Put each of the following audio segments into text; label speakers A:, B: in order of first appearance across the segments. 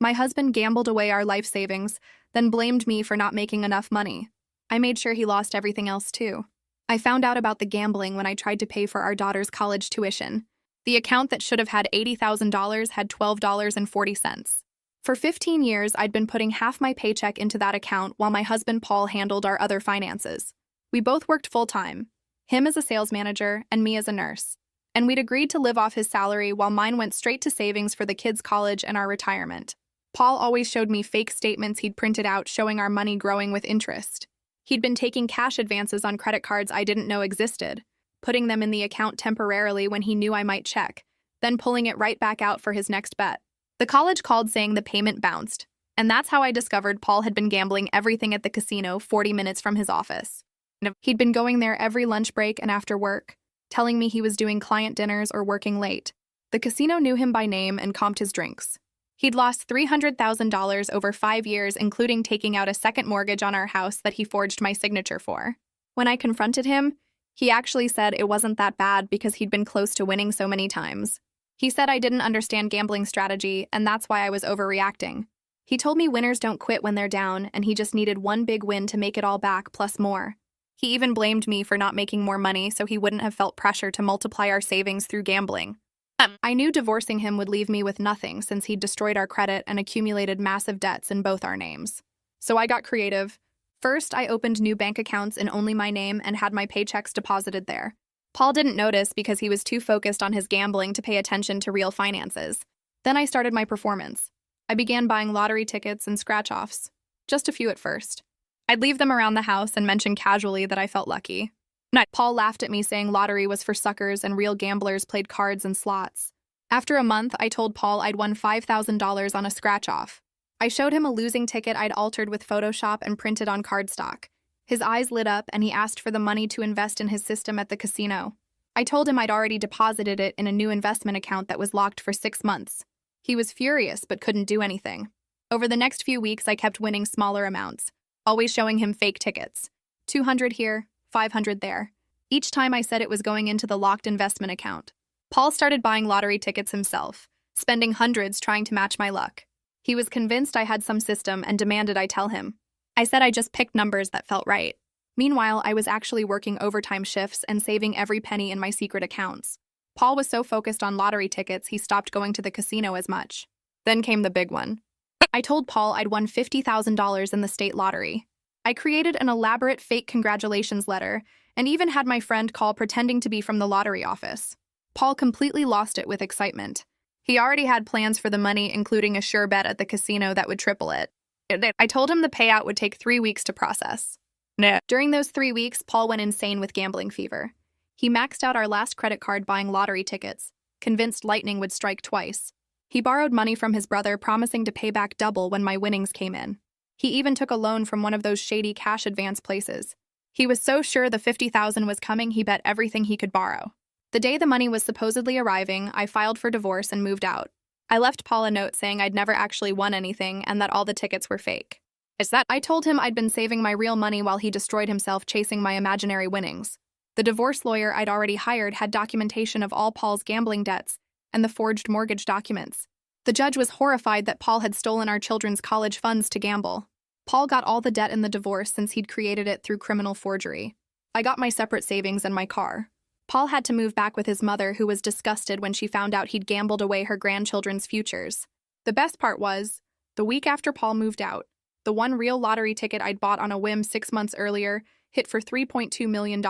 A: My husband gambled away our life savings, then blamed me for not making enough money. I made sure he lost everything else too. I found out about the gambling when I tried to pay for our daughter's college tuition. The account that should have had $80,000 had $12.40. For 15 years, I'd been putting half my paycheck into that account while my husband Paul handled our other finances. We both worked full-time, him as a sales manager and me as a nurse. And we'd agreed to live off his salary while mine went straight to savings for the kids' college and our retirement. Paul always showed me fake statements he'd printed out showing our money growing with interest. He'd been taking cash advances on credit cards I didn't know existed, putting them in the account temporarily when he knew I might check, then pulling it right back out for his next bet. The college called saying the payment bounced, and that's how I discovered Paul had been gambling everything at the casino 40 minutes from his office. He'd been going there every lunch break and after work, telling me he was doing client dinners or working late. The casino knew him by name and comped his drinks. He'd lost $300,000 over 5 years, including taking out a second mortgage on our house that he forged my signature for. When I confronted him, he actually said it wasn't that bad because he'd been close to winning so many times. He said I didn't understand gambling strategy, and that's why I was overreacting. He told me winners don't quit when they're down, and he just needed one big win to make it all back plus more. He even blamed me for not making more money so he wouldn't have felt pressure to multiply our savings through gambling. I knew divorcing him would leave me with nothing since he'd destroyed our credit and accumulated massive debts in both our names. So I got creative. First, I opened new bank accounts in only my name and had my paychecks deposited there. Paul didn't notice because he was too focused on his gambling to pay attention to real finances. Then I started my performance. I began buying lottery tickets and scratch-offs. Just a few at first. I'd leave them around the house and mention casually that I felt lucky. Paul laughed at me saying lottery was for suckers and real gamblers played cards and slots. After a month, I told Paul I'd won $5,000 on a scratch-off. I showed him a losing ticket I'd altered with Photoshop and printed on cardstock. His eyes lit up and he asked for the money to invest in his system at the casino. I told him I'd already deposited it in a new investment account that was locked for 6 months. He was furious but couldn't do anything. Over the next few weeks, I kept winning smaller amounts, always showing him fake tickets. 200 here, 500 there. Each time I said it was going into the locked investment account. Paul started buying lottery tickets himself, spending hundreds trying to match my luck. He was convinced I had some system and demanded I tell him. I said I just picked numbers that felt right. Meanwhile, I was actually working overtime shifts and saving every penny in my secret accounts. Paul was so focused on lottery tickets, he stopped going to the casino as much. Then came the big one. I told Paul I'd won $50,000 in the state lottery. I created an elaborate fake congratulations letter and even had my friend call pretending to be from the lottery office. Paul completely lost it with excitement. He already had plans for the money, including a sure bet at the casino that would triple it. I told him the payout would take 3 weeks to process. During those 3 weeks, Paul went insane with gambling fever. He maxed out our last credit card buying lottery tickets, convinced lightning would strike twice. He borrowed money from his brother, promising to pay back double when my winnings came in. He even took a loan from one of those shady cash advance places. He was so sure the $50,000 was coming, he bet everything he could borrow. The day the money was supposedly arriving, I filed for divorce and moved out. I left Paul a note saying I'd never actually won anything and that all the tickets were fake. I told him I'd been saving my real money while he destroyed himself chasing my imaginary winnings. The divorce lawyer I'd already hired had documentation of all Paul's gambling debts and the forged mortgage documents. The judge was horrified that Paul had stolen our children's college funds to gamble. Paul got all the debt in the divorce since he'd created it through criminal forgery. I got my separate savings and my car. Paul had to move back with his mother, who was disgusted when she found out he'd gambled away her grandchildren's futures. The best part was, the week after Paul moved out, the one real lottery ticket I'd bought on a whim 6 months earlier hit for $3.2 million.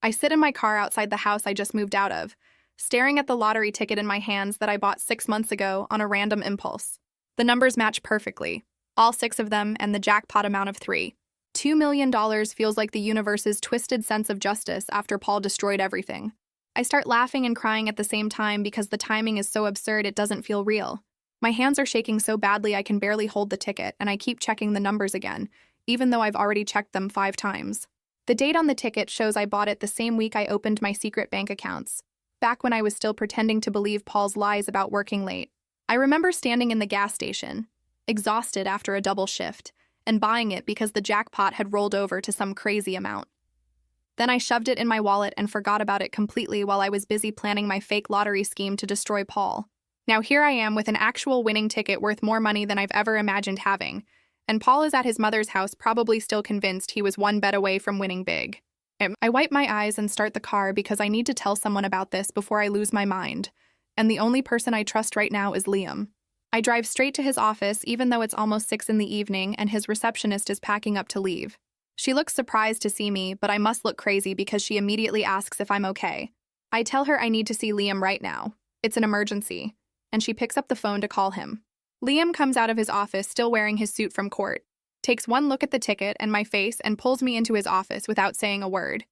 A: I sit in my car outside the house I just moved out of, staring at the lottery ticket in my hands that I bought 6 months ago on a random impulse. The numbers match perfectly, all 6 of them, and the jackpot amount of 3. $2 million feels like the universe's twisted sense of justice after Paul destroyed everything. I start laughing and crying at the same time because the timing is so absurd it doesn't feel real. My hands are shaking so badly I can barely hold the ticket, and I keep checking the numbers again, even though I've already checked them 5 times. The date on the ticket shows I bought it the same week I opened my secret bank accounts, back when I was still pretending to believe Paul's lies about working late. I remember standing in the gas station, exhausted after a double shift, and buying it because the jackpot had rolled over to some crazy amount. Then I shoved it in my wallet and forgot about it completely while I was busy planning my fake lottery scheme to destroy Paul. Now here I am with an actual winning ticket worth more money than I've ever imagined having, and Paul is at his mother's house probably still convinced he was one bet away from winning big. I wipe my eyes and start the car because I need to tell someone about this before I lose my mind, and the only person I trust right now is Liam. I drive straight to his office even though it's almost 6 in the evening and his receptionist is packing up to leave. She looks surprised to see me, but I must look crazy because she immediately asks if I'm okay. I tell her I need to see Liam right now. It's an emergency, and she picks up the phone to call him. Liam comes out of his office still wearing his suit from court, takes one look at the ticket and my face and pulls me into his office without saying a word.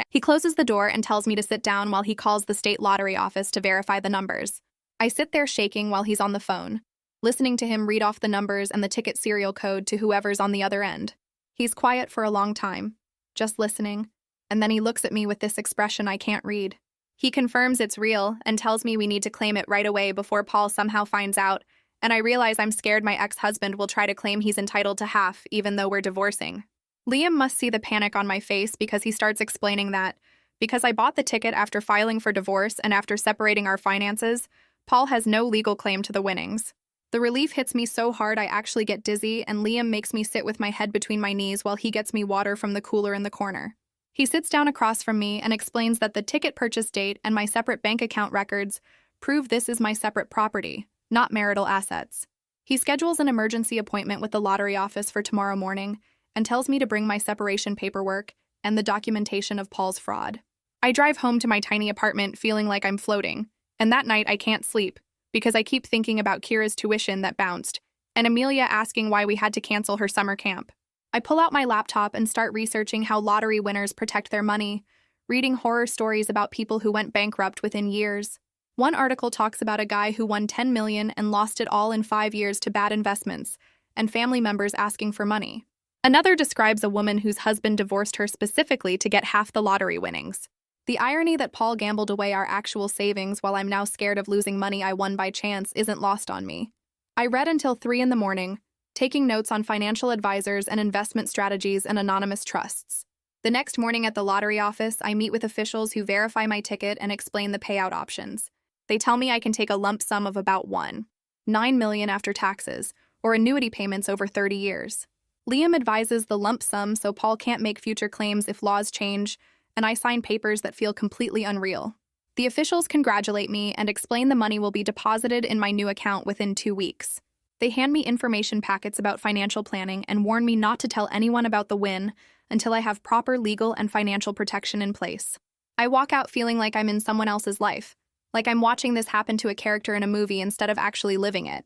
A: He closes the door and tells me to sit down while he calls the state lottery office to verify the numbers. I sit there shaking while he's on the phone, listening to him read off the numbers and the ticket serial code to whoever's on the other end. He's quiet for a long time, just listening, and then he looks at me with this expression I can't read. He confirms it's real and tells me we need to claim it right away before Paul somehow finds out, and I realize I'm scared my ex-husband will try to claim he's entitled to half even though we're divorcing. Liam must see the panic on my face because he starts explaining that, because I bought the ticket after filing for divorce and after separating our finances, Paul has no legal claim to the winnings. The relief hits me so hard I actually get dizzy, and Liam makes me sit with my head between my knees while he gets me water from the cooler in the corner. He sits down across from me and explains that the ticket purchase date and my separate bank account records prove this is my separate property, not marital assets. He schedules an emergency appointment with the lottery office for tomorrow morning and tells me to bring my separation paperwork and the documentation of Paul's fraud. I drive home to my tiny apartment feeling like I'm floating, and that night I can't sleep because I keep thinking about Kira's tuition that bounced and Amelia asking why we had to cancel her summer camp. I pull out my laptop and start researching how lottery winners protect their money, reading horror stories about people who went bankrupt within years. One article talks about a guy who won $10 million and lost it all in 5 years to bad investments, and family members asking for money. Another describes a woman whose husband divorced her specifically to get half the lottery winnings. The irony that Paul gambled away our actual savings while I'm now scared of losing money I won by chance isn't lost on me. I read until 3 in the morning, taking notes on financial advisors and investment strategies and anonymous trusts. The next morning at the lottery office, I meet with officials who verify my ticket and explain the payout options. They tell me I can take a lump sum of about $1.9 million after taxes, or annuity payments over 30 years. Liam advises the lump sum so Paul can't make future claims if laws change, and I sign papers that feel completely unreal. The officials congratulate me and explain the money will be deposited in my new account within 2 weeks. They hand me information packets about financial planning and warn me not to tell anyone about the win until I have proper legal and financial protection in place. I walk out feeling like I'm in someone else's life, like I'm watching this happen to a character in a movie instead of actually living it.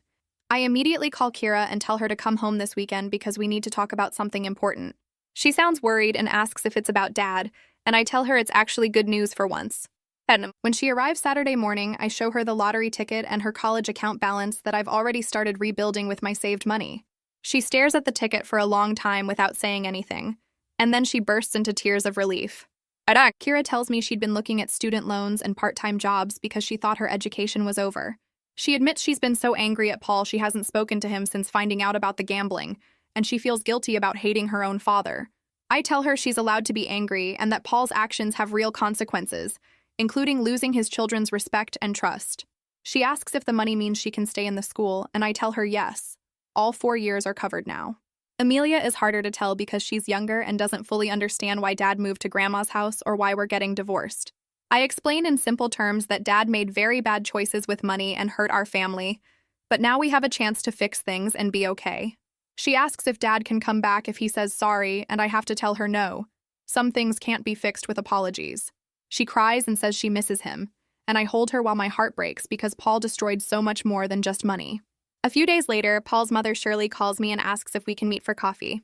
A: I immediately call Kira and tell her to come home this weekend because we need to talk about something important. She sounds worried and asks if it's about Dad, and I tell her it's actually good news for once. And when she arrives Saturday morning, I show her the lottery ticket and her college account balance that I've already started rebuilding with my saved money. She stares at the ticket for a long time without saying anything, and then she bursts into tears of relief. Kira tells me she'd been looking at student loans and part-time jobs because she thought her education was over. She admits she's been so angry at Paul she hasn't spoken to him since finding out about the gambling, and she feels guilty about hating her own father. I tell her she's allowed to be angry and that Paul's actions have real consequences, including losing his children's respect and trust. She asks if the money means she can stay in the school, and I tell her yes. All 4 years are covered now. Amelia is harder to tell because she's younger and doesn't fully understand why Dad moved to Grandma's house or why we're getting divorced. I explain in simple terms that Dad made very bad choices with money and hurt our family, but now we have a chance to fix things and be okay. She asks if Dad can come back if he says sorry, and I have to tell her no. Some things can't be fixed with apologies. She cries and says she misses him, and I hold her while my heart breaks because Paul destroyed so much more than just money. A few days later, Paul's mother Shirley calls me and asks if we can meet for coffee.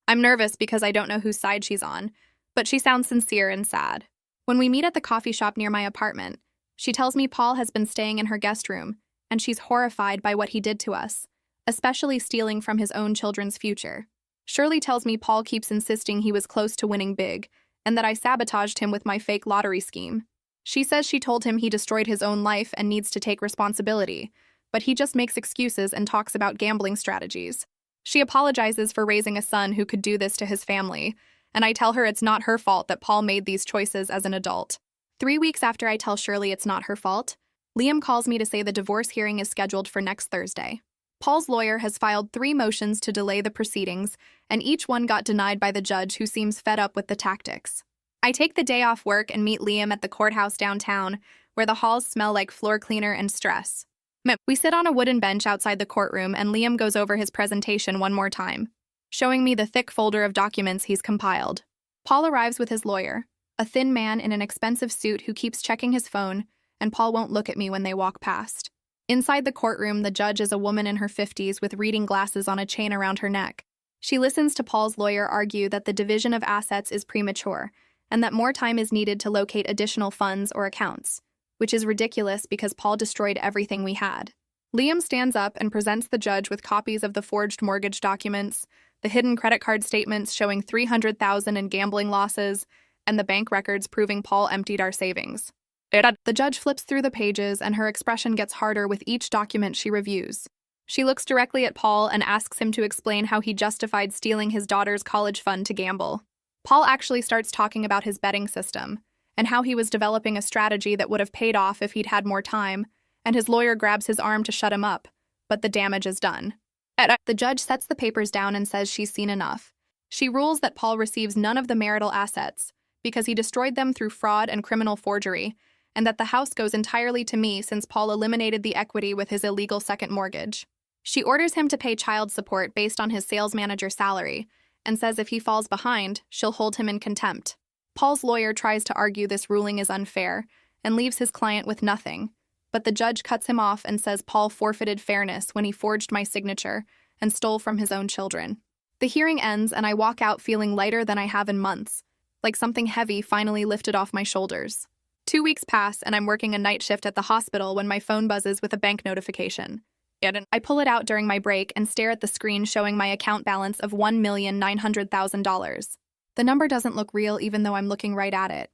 A: I'm nervous because I don't know whose side she's on, but she sounds sincere and sad. When we meet at the coffee shop near my apartment, she tells me Paul has been staying in her guest room, and she's horrified by what he did to us, especially stealing from his own children's future. Shirley tells me Paul keeps insisting he was close to winning big, and that I sabotaged him with my fake lottery scheme. She says she told him he destroyed his own life and needs to take responsibility, but he just makes excuses and talks about gambling strategies. She apologizes for raising a son who could do this to his family, and I tell her it's not her fault that Paul made these choices as an adult. 3 weeks after I tell Shirley it's not her fault, Liam calls me to say the divorce hearing is scheduled for next Thursday. Paul's lawyer has filed 3 motions to delay the proceedings, and each one got denied by the judge, who seems fed up with the tactics. I take the day off work and meet Liam at the courthouse downtown, where the halls smell like floor cleaner and stress. We sit on a wooden bench outside the courtroom, and Liam goes over his presentation one more time, showing me the thick folder of documents he's compiled. Paul arrives with his lawyer, a thin man in an expensive suit who keeps checking his phone, and Paul won't look at me when they walk past. Inside the courtroom, the judge is a woman in her 50s with reading glasses on a chain around her neck. She listens to Paul's lawyer argue that the division of assets is premature, and that more time is needed to locate additional funds or accounts, which is ridiculous because Paul destroyed everything we had. Liam stands up and presents the judge with copies of the forged mortgage documents, the hidden credit card statements showing $300,000 in gambling losses, and the bank records proving Paul emptied our savings. The judge flips through the pages, and her expression gets harder with each document she reviews. She looks directly at Paul and asks him to explain how he justified stealing his daughter's college fund to gamble. Paul actually starts talking about his betting system, and how he was developing a strategy that would have paid off if he'd had more time, and his lawyer grabs his arm to shut him up, but the damage is done. The judge sets the papers down and says she's seen enough. She rules that Paul receives none of the marital assets, because he destroyed them through fraud and criminal forgery, and that the house goes entirely to me since Paul eliminated the equity with his illegal second mortgage. She orders him to pay child support based on his sales manager salary, and says if he falls behind, she'll hold him in contempt. Paul's lawyer tries to argue this ruling is unfair, and leaves his client with nothing, but the judge cuts him off and says Paul forfeited fairness when he forged my signature and stole from his own children. The hearing ends, and I walk out feeling lighter than I have in months, like something heavy finally lifted off my shoulders. 2 weeks pass, and I'm working a night shift at the hospital when my phone buzzes with a bank notification. I pull it out during my break and stare at the screen showing my account balance of $1,900,000. The number doesn't look real even though I'm looking right at it.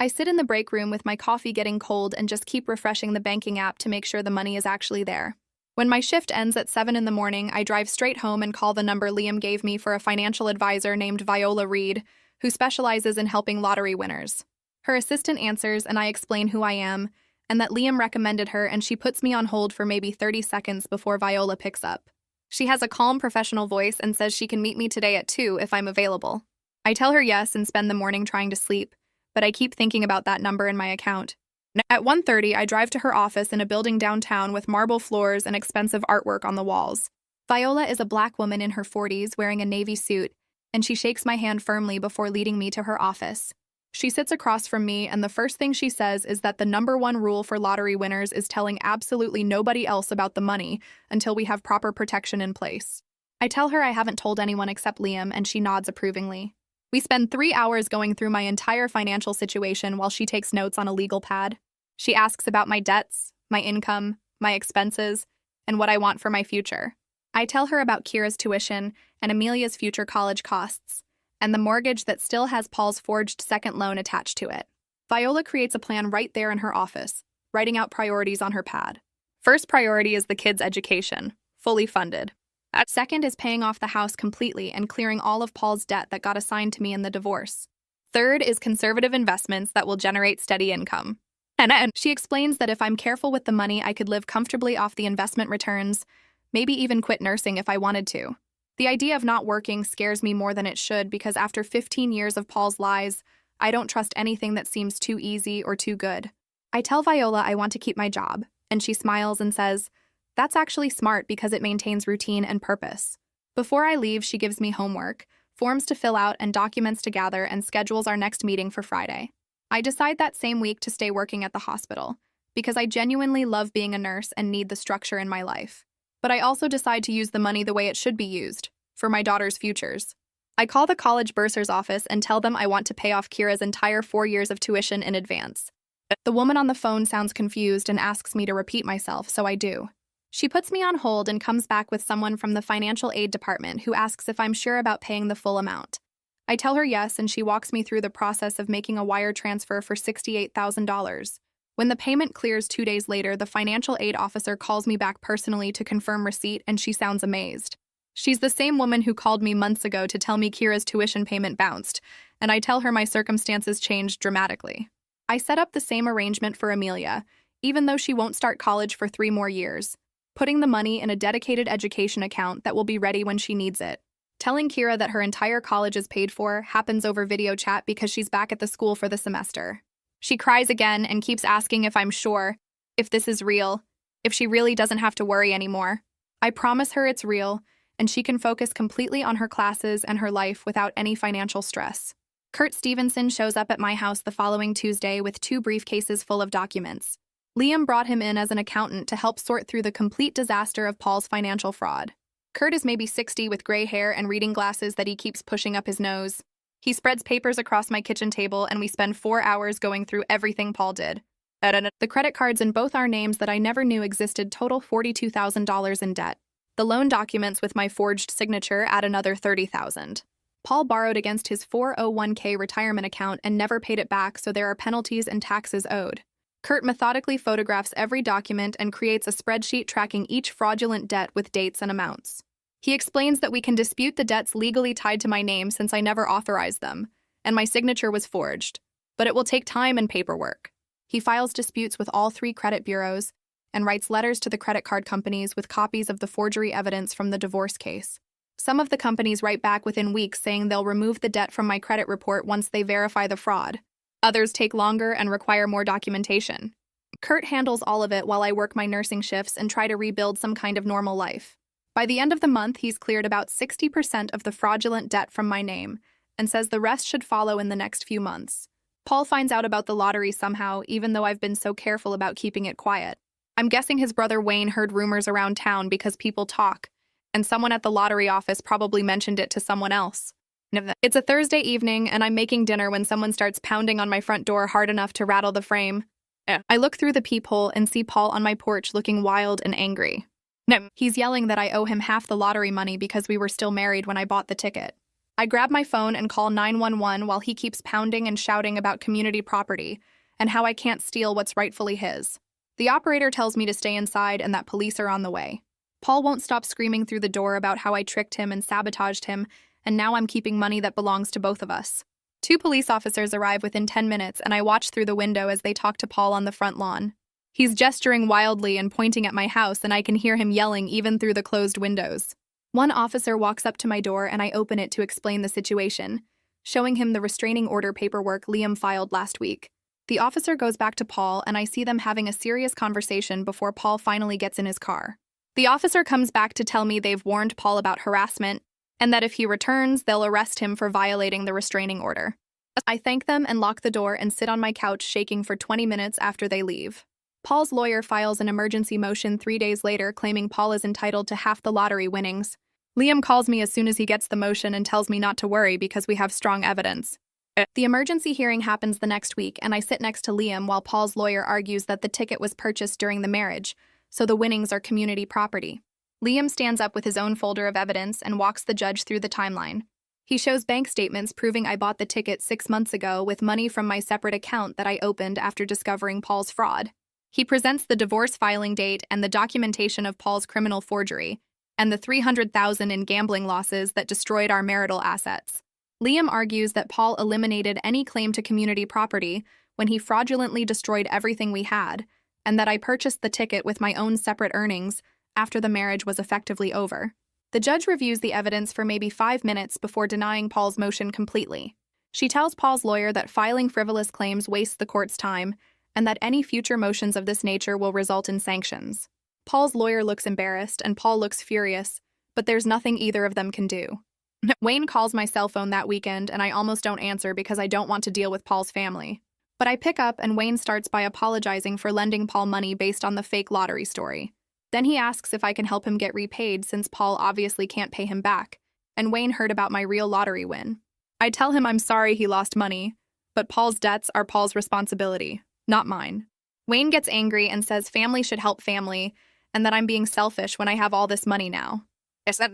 A: I sit in the break room with my coffee getting cold and just keep refreshing the banking app to make sure the money is actually there. When my shift ends at 7 in the morning, I drive straight home and call the number Liam gave me for a financial advisor named Viola Reed, who specializes in helping lottery winners. Her assistant answers, and I explain who I am, and that Liam recommended her, and she puts me on hold for maybe 30 seconds before Viola picks up. She has a calm professional voice and says she can meet me today at 2 if I'm available. I tell her yes and spend the morning trying to sleep, but I keep thinking about that number in my account. At 1:30, I drive to her office in a building downtown with marble floors and expensive artwork on the walls. Viola is a black woman in her 40s wearing a navy suit, and she shakes my hand firmly before leading me to her office. She sits across from me, and the first thing she says is that the #1 rule for lottery winners is telling absolutely nobody else about the money until we have proper protection in place. I tell her I haven't told anyone except Liam, and she nods approvingly. We spend 3 hours going through my entire financial situation while she takes notes on a legal pad. She asks about my debts, my income, my expenses, and what I want for my future. I tell her about Kira's tuition and Amelia's future college costs, and the mortgage that still has Paul's forged second loan attached to it. Viola creates a plan right there in her office, writing out priorities on her pad. First priority is the kids' education, fully funded. Second is paying off the house completely and clearing all of Paul's debt that got assigned to me in the divorce. Third is conservative investments that will generate steady income. And she explains that if I'm careful with the money, I could live comfortably off the investment returns, maybe even quit nursing if I wanted to. The idea of not working scares me more than it should because after 15 years of Paul's lies, I don't trust anything that seems too easy or too good. I tell Viola I want to keep my job, and she smiles and says, "That's actually smart because it maintains routine and purpose." Before I leave, she gives me homework, forms to fill out and documents to gather, and schedules our next meeting for Friday. I decide that same week to stay working at the hospital because I genuinely love being a nurse and need the structure in my life. But I also decide to use the money the way it should be used, for my daughter's futures. I call the college bursar's office and tell them I want to pay off Kira's entire 4 years of tuition in advance. The woman on the phone sounds confused and asks me to repeat myself, so I do. She puts me on hold and comes back with someone from the financial aid department who asks if I'm sure about paying the full amount. I tell her yes, and she walks me through the process of making a wire transfer for $68,000. When the payment clears 2 days later, the financial aid officer calls me back personally to confirm receipt, and she sounds amazed. She's the same woman who called me months ago to tell me Kira's tuition payment bounced, and I tell her my circumstances changed dramatically. I set up the same arrangement for Amelia, even though she won't start college for 3 more years, putting the money in a dedicated education account that will be ready when she needs it. Telling Kira that her entire college is paid for happens over video chat because she's back at the school for the semester. She cries again and keeps asking if I'm sure, if this is real, if she really doesn't have to worry anymore. I promise her it's real, and she can focus completely on her classes and her life without any financial stress. Kurt Stevenson shows up at my house the following Tuesday with 2 briefcases full of documents. Liam brought him in as an accountant to help sort through the complete disaster of Paul's financial fraud. Kurt is maybe 60 with gray hair and reading glasses that he keeps pushing up his nose. He spreads papers across my kitchen table, and we spend 4 hours going through everything Paul did. The credit cards in both our names that I never knew existed total $42,000 in debt. The loan documents with my forged signature add another $30,000. Paul borrowed against his 401k retirement account and never paid it back, so there are penalties and taxes owed. Kurt methodically photographs every document and creates a spreadsheet tracking each fraudulent debt with dates and amounts. He explains that we can dispute the debts legally tied to my name since I never authorized them, and my signature was forged, but it will take time and paperwork. He files disputes with all 3 credit bureaus and writes letters to the credit card companies with copies of the forgery evidence from the divorce case. Some of the companies write back within weeks saying they'll remove the debt from my credit report once they verify the fraud. Others take longer and require more documentation. Kurt handles all of it while I work my nursing shifts and try to rebuild some kind of normal life. By the end of the month, he's cleared about 60% of the fraudulent debt from my name and says the rest should follow in the next few months. Paul finds out about the lottery somehow, even though I've been so careful about keeping it quiet. I'm guessing his brother Wayne heard rumors around town because people talk, and someone at the lottery office probably mentioned it to someone else. It's a Thursday evening, and I'm making dinner when someone starts pounding on my front door hard enough to rattle the frame. I look through the peephole and see Paul on my porch looking wild and angry. He's yelling that I owe him half the lottery money because we were still married when I bought the ticket. I grab my phone and call 911 while he keeps pounding and shouting about community property and how I can't steal what's rightfully his. The operator tells me to stay inside and that police are on the way. Paul won't stop screaming through the door about how I tricked him and sabotaged him, and now I'm keeping money that belongs to both of us. 2 police officers arrive within 10 minutes, and I watch through the window as they talk to Paul on the front lawn. He's gesturing wildly and pointing at my house, and I can hear him yelling even through the closed windows. One officer walks up to my door, and I open it to explain the situation, showing him the restraining order paperwork Liam filed last week. The officer goes back to Paul, and I see them having a serious conversation before Paul finally gets in his car. The officer comes back to tell me they've warned Paul about harassment, and that if he returns, they'll arrest him for violating the restraining order. I thank them and lock the door and sit on my couch shaking for 20 minutes after they leave. Paul's lawyer files an emergency motion 3 days later claiming Paul is entitled to half the lottery winnings. Liam calls me as soon as he gets the motion and tells me not to worry because we have strong evidence. The emergency hearing happens the next week, and I sit next to Liam while Paul's lawyer argues that the ticket was purchased during the marriage, so the winnings are community property. Liam stands up with his own folder of evidence and walks the judge through the timeline. He shows bank statements proving I bought the ticket 6 months ago with money from my separate account that I opened after discovering Paul's fraud. He presents the divorce filing date and the documentation of Paul's criminal forgery, and the $300,000 in gambling losses that destroyed our marital assets. Liam argues that Paul eliminated any claim to community property when he fraudulently destroyed everything we had, and that I purchased the ticket with my own separate earnings after the marriage was effectively over. The judge reviews the evidence for maybe 5 minutes before denying Paul's motion completely. She tells Paul's lawyer that filing frivolous claims wastes the court's time, and that any future motions of this nature will result in sanctions. Paul's lawyer looks embarrassed, and Paul looks furious, but there's nothing either of them can do. Wayne calls my cell phone that weekend, and I almost don't answer because I don't want to deal with Paul's family. But I pick up, and Wayne starts by apologizing for lending Paul money based on the fake lottery story. Then he asks if I can help him get repaid since Paul obviously can't pay him back, and Wayne heard about my real lottery win. I tell him I'm sorry he lost money, but Paul's debts are Paul's responsibility, not mine. Wayne gets angry and says family should help family, and that I'm being selfish when I have all this money now.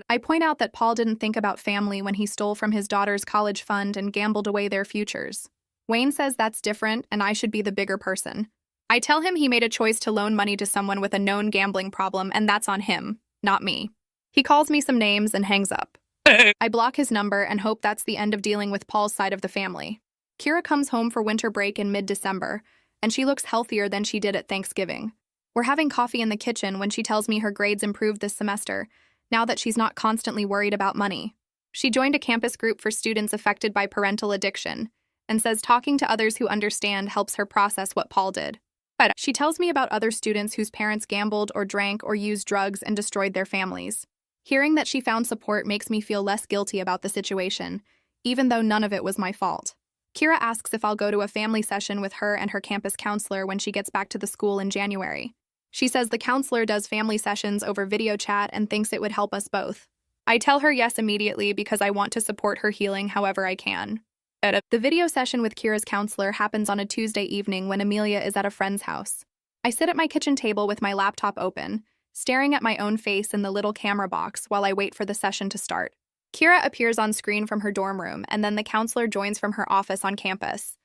A: I point out that Paul didn't think about family when he stole from his daughter's college fund and gambled away their futures. Wayne says that's different and I should be the bigger person. I tell him he made a choice to loan money to someone with a known gambling problem, and that's on him, not me. He calls me some names and hangs up. I block his number and hope that's the end of dealing with Paul's side of the family. Kira comes home for winter break in mid-December, and she looks healthier than she did at Thanksgiving. We're having coffee in the kitchen when she tells me her grades improved this semester, now that she's not constantly worried about money. She joined a campus group for students affected by parental addiction, and says talking to others who understand helps her process what Paul did. But she tells me about other students whose parents gambled or drank or used drugs and destroyed their families. Hearing that she found support makes me feel less guilty about the situation, even though none of it was my fault. Kira asks if I'll go to a family session with her and her campus counselor when she gets back to the school in January. She says the counselor does family sessions over video chat and thinks it would help us both. I tell her yes immediately because I want to support her healing however I can. The video session with Kira's counselor happens on a Tuesday evening when Amelia is at a friend's house. I sit at my kitchen table with my laptop open, staring at my own face in the little camera box while I wait for the session to start. Kira appears on screen from her dorm room, and then the counselor joins from her office on campus.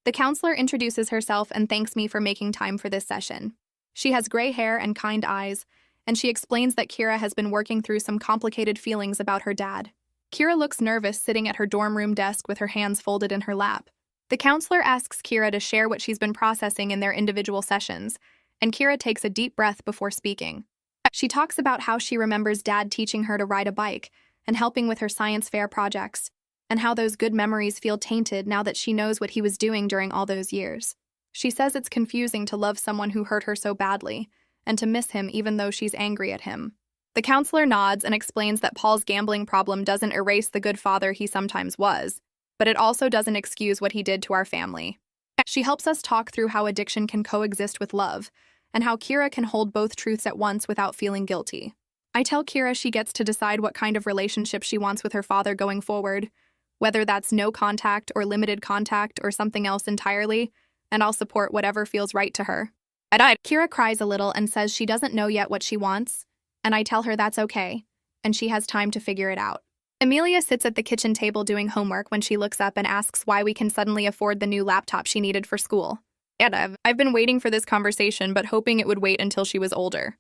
A: The counselor introduces herself and thanks me for making time for this session. She has gray hair and kind eyes, and she explains that Kira has been working through some complicated feelings about her dad. Kira looks nervous sitting at her dorm room desk with her hands folded in her lap. The counselor asks Kira to share what she's been processing in their individual sessions, and Kira takes a deep breath before speaking. She talks about how she remembers Dad teaching her to ride a bike and helping with her science fair projects, and how those good memories feel tainted now that she knows what he was doing during all those years. She says it's confusing to love someone who hurt her so badly, and to miss him even though she's angry at him. The counselor nods and explains that Paul's gambling problem doesn't erase the good father he sometimes was, but it also doesn't excuse what he did to our family. She helps us talk through how addiction can coexist with love, and how Kira can hold both truths at once without feeling guilty. I tell Kira she gets to decide what kind of relationship she wants with her father going forward, whether that's no contact or limited contact or something else entirely, and I'll support whatever feels right to her. Kira cries a little and says she doesn't know yet what she wants, and I tell her that's okay, and she has time to figure it out. Amelia sits at the kitchen table doing homework when she looks up and asks why we can suddenly afford the new laptop she needed for school. I've been waiting for this conversation, but hoping it would wait until she was older.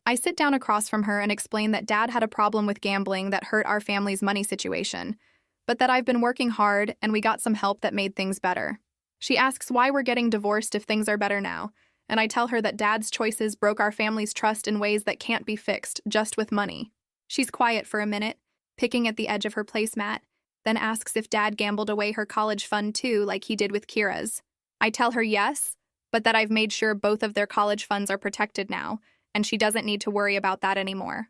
A: I sit down across from her and explain that Dad had a problem with gambling that hurt our family's money situation, but that I've been working hard and we got some help that made things better. She asks why we're getting divorced if things are better now, and I tell her that Dad's choices broke our family's trust in ways that can't be fixed just with money. She's quiet for a minute, picking at the edge of her placemat, then asks if Dad gambled away her college fund too, like he did with Kira's. I tell her yes, but that I've made sure both of their college funds are protected now, and she doesn't need to worry about that anymore.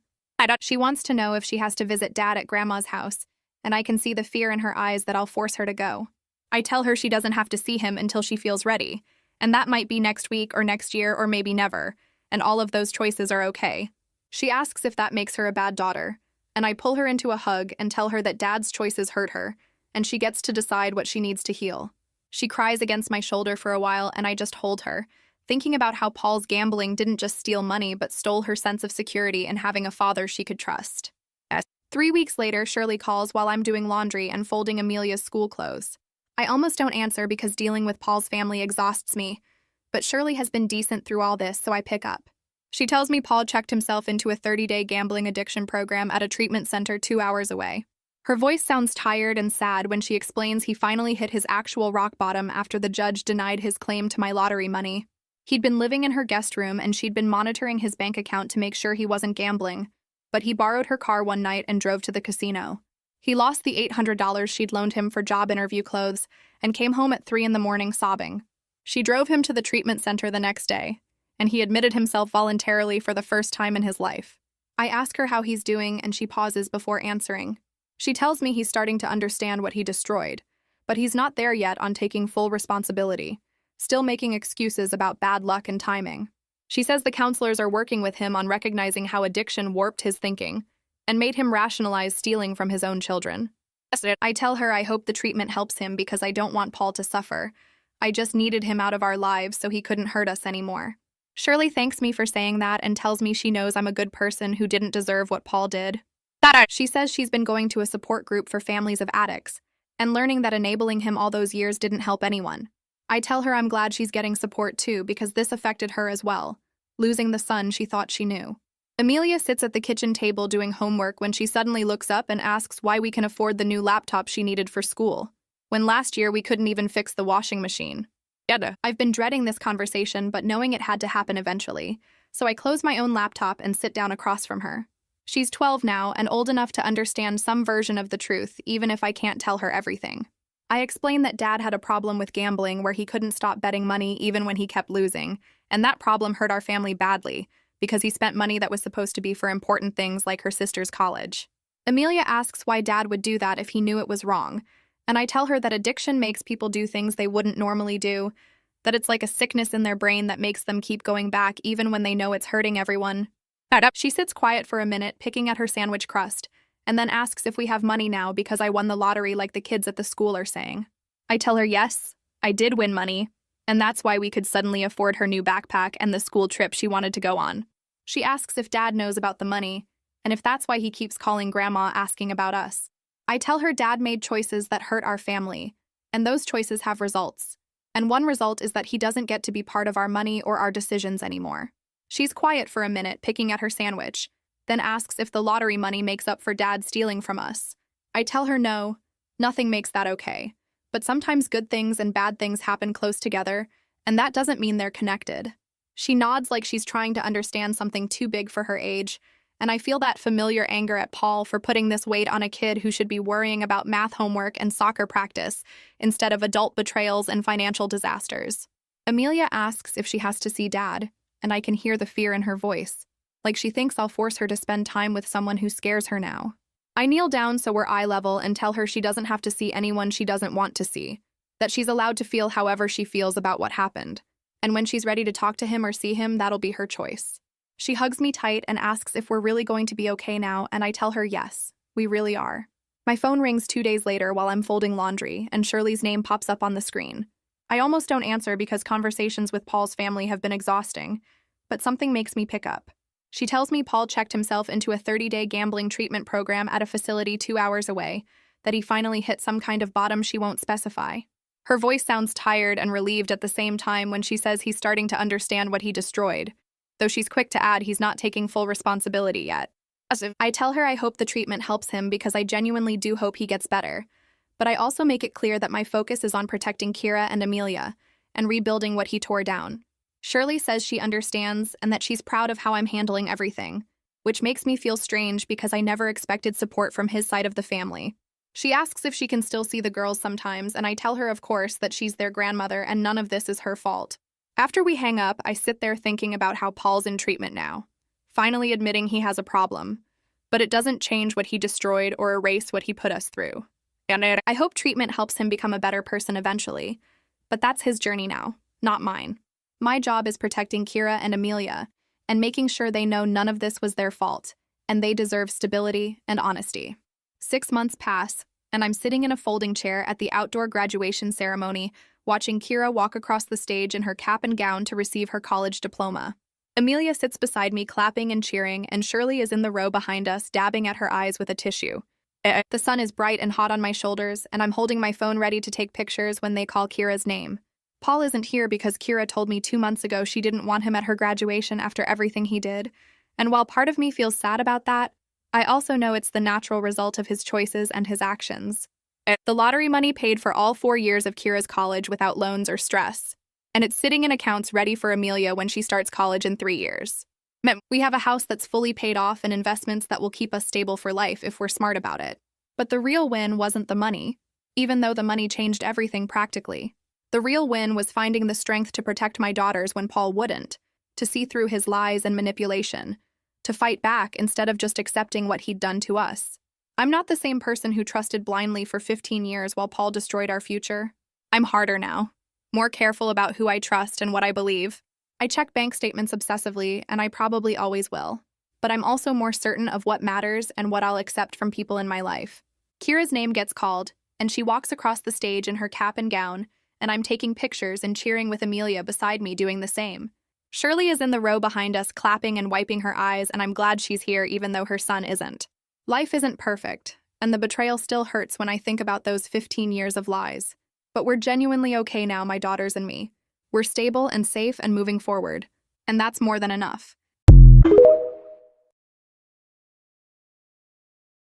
A: She wants to know if she has to visit Dad at Grandma's house, and I can see the fear in her eyes that I'll force her to go. I tell her she doesn't have to see him until she feels ready, and that might be next week or next year or maybe never, and all of those choices are okay. She asks if that makes her a bad daughter, and I pull her into a hug and tell her that Dad's choices hurt her, and she gets to decide what she needs to heal. She cries against my shoulder for a while, and I just hold her, thinking about how Paul's gambling didn't just steal money but stole her sense of security and having a father she could trust. 3 weeks later, Shirley calls while I'm doing laundry and folding Amelia's school clothes. I almost don't answer because dealing with Paul's family exhausts me, but Shirley has been decent through all this, so I pick up. She tells me Paul checked himself into a 30-day gambling addiction program at a treatment center 2 hours away. Her voice sounds tired and sad when she explains he finally hit his actual rock bottom after the judge denied his claim to my lottery money. He'd been living in her guest room and she'd been monitoring his bank account to make sure he wasn't gambling, but he borrowed her car one night and drove to the casino. He lost the $800 she'd loaned him for job interview clothes and came home at 3 a.m. sobbing. She drove him to the treatment center the next day, and he admitted himself voluntarily for the first time in his life. I ask her how he's doing, and she pauses before answering. She tells me he's starting to understand what he destroyed, but he's not there yet on taking full responsibility, still making excuses about bad luck and timing. She says the counselors are working with him on recognizing how addiction warped his thinking and made him rationalize stealing from his own children. I tell her I hope the treatment helps him because I don't want Paul to suffer. I just needed him out of our lives so he couldn't hurt us anymore. Shirley thanks me for saying that and tells me she knows I'm a good person who didn't deserve what Paul did. She says she's been going to a support group for families of addicts and learning that enabling him all those years didn't help anyone. I tell her I'm glad she's getting support too because this affected her as well, losing the son she thought she knew. Amelia sits at the kitchen table doing homework when she suddenly looks up and asks why we can afford the new laptop she needed for school, when last year we couldn't even fix the washing machine. I've been dreading this conversation, but knowing it had to happen eventually, so I close my own laptop and sit down across from her. She's 12 now and old enough to understand some version of the truth, even if I can't tell her everything. I explain that Dad had a problem with gambling where he couldn't stop betting money even when he kept losing, and that problem hurt our family badly because he spent money that was supposed to be for important things like her sister's college. Amelia asks why Dad would do that if he knew it was wrong, and I tell her that addiction makes people do things they wouldn't normally do, that it's like a sickness in their brain that makes them keep going back even when they know it's hurting everyone. She sits quiet for a minute, picking at her sandwich crust, and then asks if we have money now because I won the lottery like the kids at the school are saying. I tell her yes, I did win money, and that's why we could suddenly afford her new backpack and the school trip she wanted to go on. She asks if Dad knows about the money, and if that's why he keeps calling Grandma asking about us. I tell her Dad made choices that hurt our family, and those choices have results. And one result is that he doesn't get to be part of our money or our decisions anymore. She's quiet for a minute, picking at her sandwich, then asks if the lottery money makes up for Dad stealing from us. I tell her no, nothing makes that okay. But sometimes good things and bad things happen close together, and that doesn't mean they're connected. She nods like she's trying to understand something too big for her age, and I feel that familiar anger at Paul for putting this weight on a kid who should be worrying about math homework and soccer practice instead of adult betrayals and financial disasters. Amelia asks if she has to see Dad, and I can hear the fear in her voice, like she thinks I'll force her to spend time with someone who scares her now. I kneel down so we're eye level and tell her she doesn't have to see anyone she doesn't want to see, that she's allowed to feel however she feels about what happened, and when she's ready to talk to him or see him, that'll be her choice. She hugs me tight and asks if we're really going to be okay now, and I tell her yes, we really are. My phone rings 2 days later while I'm folding laundry, and Shirley's name pops up on the screen. I almost don't answer because conversations with Paul's family have been exhausting, but something makes me pick up. She tells me Paul checked himself into a 30-day gambling treatment program at a facility 2 hours away, that he finally hit some kind of bottom she won't specify. Her voice sounds tired and relieved at the same time when she says he's starting to understand what he destroyed, though she's quick to add he's not taking full responsibility yet. I tell her I hope the treatment helps him because I genuinely do hope he gets better, but I also make it clear that my focus is on protecting Kira and Amelia and rebuilding what he tore down. Shirley says she understands and that she's proud of how I'm handling everything, which makes me feel strange because I never expected support from his side of the family. She asks if she can still see the girls sometimes, and I tell her, of course, that she's their grandmother and none of this is her fault. After we hang up, I sit there thinking about how Paul's in treatment now, finally admitting he has a problem, but it doesn't change what he destroyed or erase what he put us through. I hope treatment helps him become a better person eventually, but that's his journey now, not mine. My job is protecting Kira and Amelia and making sure they know none of this was their fault, and they deserve stability and honesty. 6 months pass, and I'm sitting in a folding chair at the outdoor graduation ceremony, watching Kira walk across the stage in her cap and gown to receive her college diploma. Amelia sits beside me clapping and cheering, and Shirley is in the row behind us, dabbing at her eyes with a tissue. The sun is bright and hot on my shoulders, and I'm holding my phone ready to take pictures when they call Kira's name. Paul isn't here because Kira told me 2 months ago she didn't want him at her graduation after everything he did, and while part of me feels sad about that, I also know it's the natural result of his choices and his actions. The lottery money paid for all 4 years of Kira's college without loans or stress, and it's sitting in accounts ready for Amelia when she starts college in 3 years. We have a house that's fully paid off and investments that will keep us stable for life if we're smart about it. But the real win wasn't the money, even though the money changed everything practically. The real win was finding the strength to protect my daughters when Paul wouldn't, to see through his lies and manipulation, to fight back instead of just accepting what he'd done to us. I'm not the same person who trusted blindly for 15 years while Paul destroyed our future. I'm harder now, more careful about who I trust and what I believe. I check bank statements obsessively, and I probably always will. But I'm also more certain of what matters and what I'll accept from people in my life. Kira's name gets called, and she walks across the stage in her cap and gown, and I'm taking pictures and cheering with Amelia beside me doing the same. Shirley is in the row behind us, clapping and wiping her eyes, and I'm glad she's here even though her son isn't. Life isn't perfect, and the betrayal still hurts when I think about those 15 years of lies. But we're genuinely okay now, my daughters and me. We're stable and safe and moving forward, and that's more than enough.